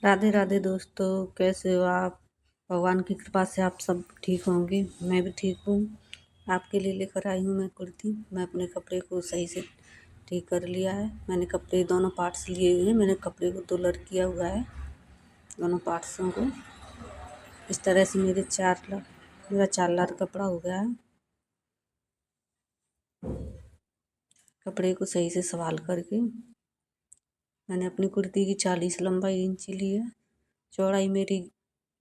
राधे राधे दोस्तों, कैसे हो आप। भगवान की कृपा से आप सब ठीक होंगे। मैं भी ठीक हूँ। आपके लिए लेकर आई हूँ मैं कुर्ती। मैं अपने कपड़े को सही से ठीक कर लिया है। मैंने कपड़े दोनों पार्ट्स लिए हुए हैं। मैंने कपड़े को 2 लड़ किया हुआ है, दोनों पार्ट्सों को। इस तरह से मेरा 4 लार कपड़ा हो गया है। कपड़े को सही से संभाल करके मैंने अपनी कुर्ती की 40 लंबाई इंची ली है। चौड़ाई मेरी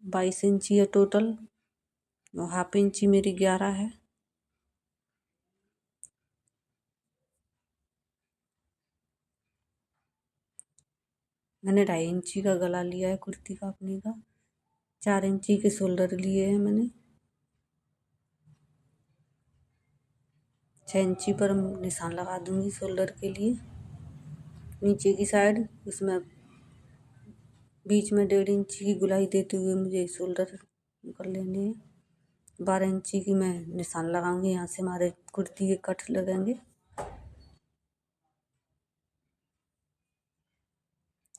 22 इंची है टोटल, और हाफ इंची मेरी 11 है। मैंने 2.5 इंची का गला लिया है कुर्ती का अपनी का। 4 इंची के शोल्डर लिए हैं मैंने। 6 इंची पर निशान लगा दूंगी शोल्डर के लिए। नीचे की साइड इसमें बीच में 1.5 इंची की गुलाई देते हुए मुझे शोल्डर कर लेने हैं। 12 इंची की मैं निशान लगाऊंगी। यहाँ से हमारे कुर्ती के कट लगेंगे।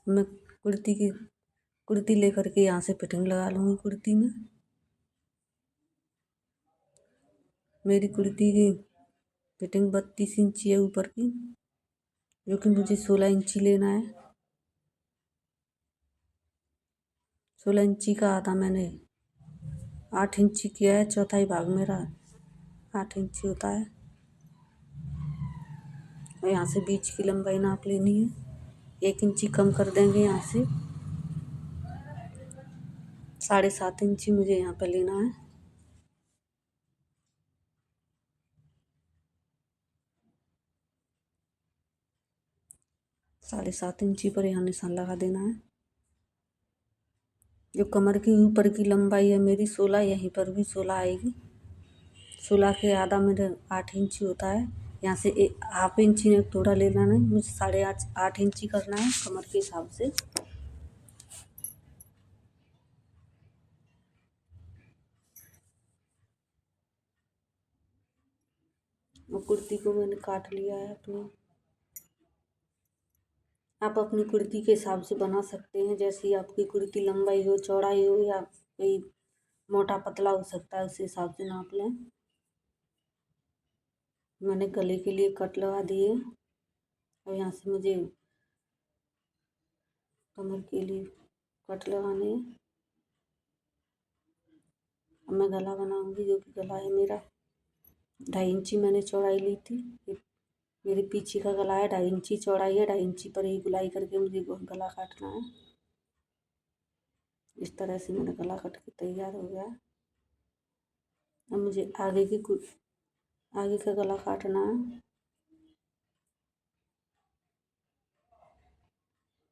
मैं कुर्ती लेकर के यहाँ से फिटिंग लगा लूँगी कुर्ती में। मेरी कुर्ती की फिटिंग 32 इंची है ऊपर की, जो कि मुझे 16 इंची लेना है। 16 इंची का आधा मैंने 8 इंची किया है। चौथाई भाग मेरा 8 इंची होता है। और यहाँ से बीच की लंबाई नाप लेनी है। 1 इंची कम कर देंगे यहाँ से। 7.5 इंची मुझे यहाँ पर लेना है। साढ़े 7 इंची पर यहाँ निशान लगा देना है। जो कमर की ऊपर की लंबाई है मेरी 16, यहीं पर भी 16 आएगी। 16 के आधा मेरा 8 इंची होता है। यहाँ से हाफ इंची ने थोड़ा लेना नहीं, मुझे 8.5 इंची करना है कमर के हिसाब से। और कुर्ती को मैंने काट लिया है अपनी। आप अपनी कुर्ती के हिसाब से बना सकते हैं, जैसी आपकी कुर्ती लंबाई हो, चौड़ाई हो, या कोई मोटा पतला हो सकता है, उस हिसाब से नाप लें। मैंने गले के लिए कट लगा दिए, और यहाँ से मुझे कमर के लिए कट लगाने हैं। अब मैं गला बनाऊंगी, जो कि गला है मेरा 2.5 इंची मैंने चौड़ाई ली थी। मेरे पीछे का गला है, 2.5 इंची चौड़ाई है। 2.5 इंची पर ही गुलाई करके मुझे गला काटना है। इस तरह से मेरा गला कट के तैयार हो गया। अब मुझे आगे का गला काटना है।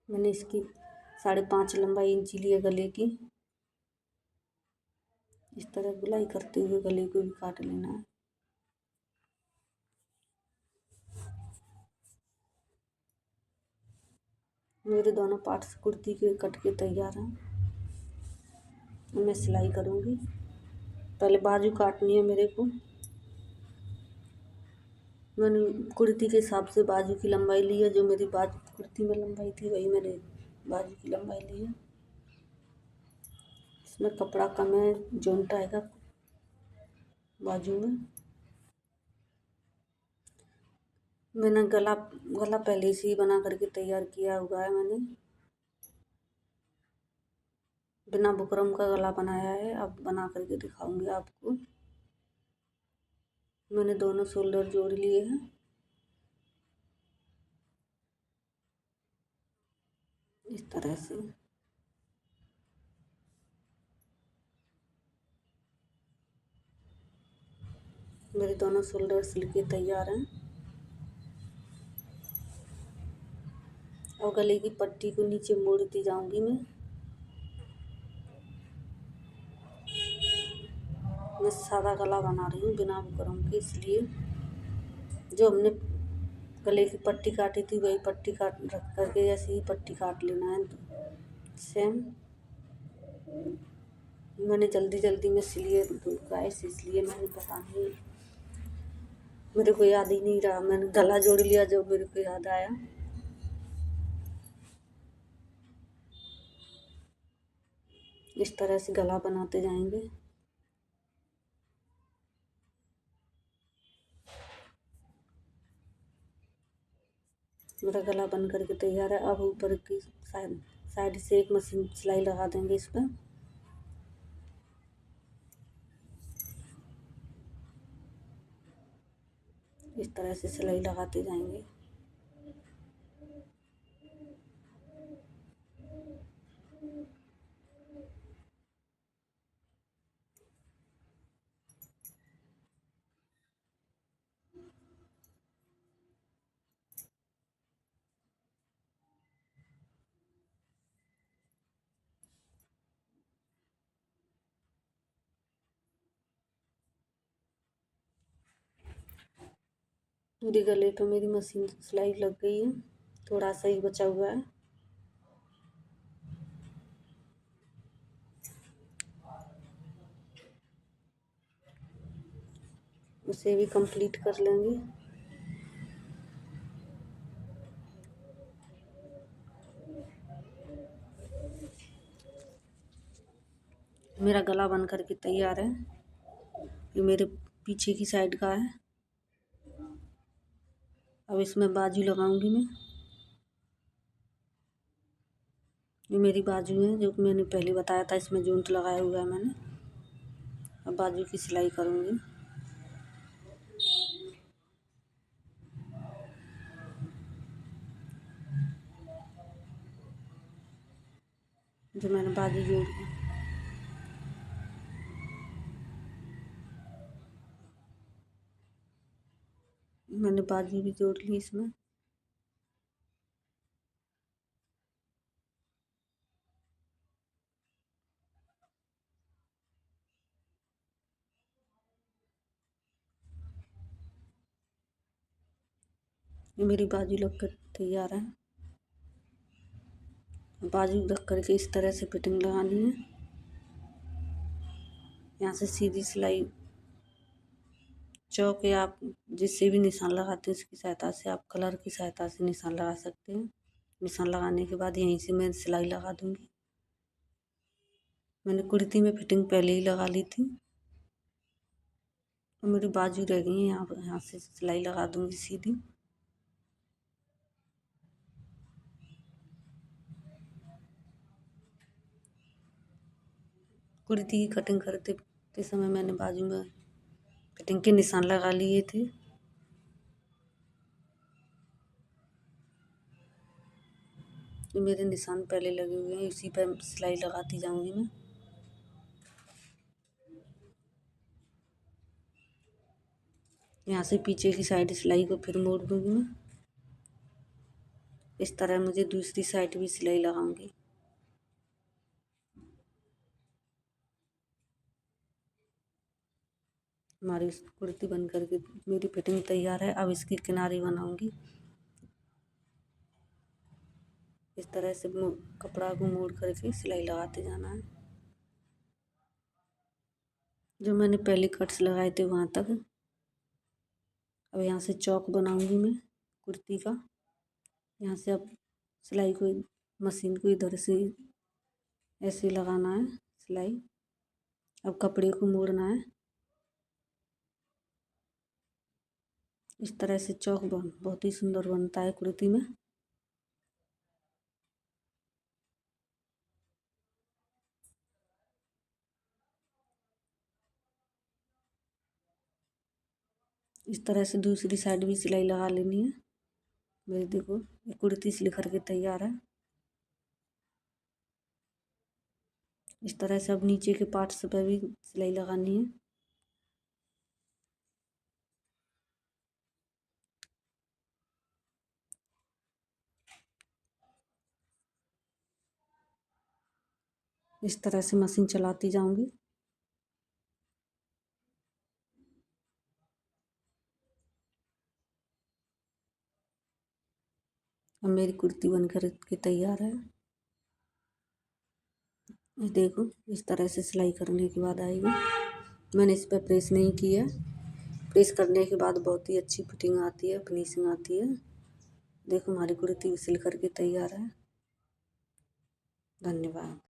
मैंने इसकी 5.5 लंबाई इंची ली है गले की। इस तरह गुलाई करते हुए गले को भी काट लेना है। मेरे दोनों पार्ट्स कुर्ती के कट के तैयार हैं। मैं सिलाई करूँगी। पहले बाजू काटनी है मेरे को। मैंने कुर्ती के हिसाब से बाजू की लंबाई ली है। जो मेरी बाजू कुर्ती में लंबाई थी, वही मैंने बाजू की लंबाई ली है। इसमें कपड़ा कम है, जॉइंट आएगा बाजू में। मैंने गला पहले से ही बना करके तैयार किया हुआ है। मैंने बिना बुकरम का गला बनाया है। अब बना करके दिखाऊंगी आपको। मैंने दोनों शोल्डर जोड़ लिए हैं इस तरह से। मेरे दोनों शोल्डर सिल के तैयार हैं। और गले की पट्टी को नीचे मोड़ती जाऊंगी मैं सादा गला बना रही हूँ बिना बुकरम के, इसलिए जो हमने गले की पट्टी काटी थी, वही पट्टी काट रख करके ऐसे ही पट्टी काट लेना है सेम। मैंने जल्दी जल्दी में सिलिए गाइस, इसलिए मैंने पता नहीं, मेरे को याद ही नहीं रहा। मैंने गला जोड़ लिया जो मेरे को याद आया। इस तरह से गला बनाते जाएंगे। मेरा गला बन करके तैयार है। अब ऊपर की साइड से एक मशीन सिलाई लगा देंगे इस पर। इस तरह से सिलाई लगाते जाएंगे। पूरी गले पे मेरी मशीन सिलाई लग गई है, थोड़ा सा ही बचा हुआ है। उसे भी कंप्लीट कर लेंगे। मेरा गला बन करके तैयार है। ये मेरे पीछे की साइड का है। अब इसमें बाजू लगाऊंगी मैं। ये मेरी बाजू है जो कि मैंने पहले बताया था, इसमें जूंट लगाया हुआ है मैंने। अब बाजू की सिलाई करूंगी। जो मैंने बाजू जोड़ दी, मैंने बाजू भी जोड़ ली इसमें। ये मेरी बाजू लग कर तैयार है। बाजू रख करके इस तरह से फिटिंग लगानी है। यहाँ से सीधी सिलाई चौक या आप जिससे भी निशान लगाते हैं उसकी सहायता से, आप कलर की सहायता से निशान लगा सकते हैं। निशान लगाने के बाद यहीं से मैं सिलाई लगा दूंगी। मैंने कुर्ती में फिटिंग पहले ही लगा ली थी। और मेरी बाजू रह गई है, यहाँ से सिलाई लगा दूंगी सीधी। कुर्ती की कटिंग करते समय मैंने बाजू में फिटिंग के निशान लगा लिए थे। ये मेरे निशान पहले लगे हुए हैं, इसी पर सिलाई लगाती जाऊंगी मैं। यहाँ से पीछे की साइड सिलाई को फिर मोड़ दूंगी मैं। इस तरह मुझे दूसरी साइड भी सिलाई लगाऊंगी। हमारी कुर्ती बन करके मेरी फिटिंग तैयार है। अब इसकी किनारी बनाऊंगी। इस तरह से कपड़ा को मोड़ करके सिलाई लगाते जाना है। जो मैंने पहले कट्स लगाए थे वहाँ तक। अब यहाँ से चौक बनाऊंगी मैं कुर्ती का। यहाँ से अब सिलाई को, मशीन को इधर से ऐसे लगाना है सिलाई। अब कपड़े को मोड़ना है। इस तरह से चौक बहुत ही सुंदर बनता है कुर्ती में। इस तरह से दूसरी साइड भी सिलाई लगा लेनी है। मेरी देखो ये कुर्ती सिल करके तैयार है। इस तरह से अब नीचे के पार्ट्स पर भी सिलाई लगानी है। इस तरह से मशीन चलाती जाऊंगी। अब मेरी कुर्ती बनकर के तैयार है। ये देखो इस तरह से सिलाई करने के बाद आएगी। मैंने इस पर प्रेस नहीं किया। प्रेस करने के बाद बहुत ही अच्छी फिटिंग आती है, फिनिशिंग आती है। देखो हमारी कुर्ती सिल करके तैयार है। धन्यवाद।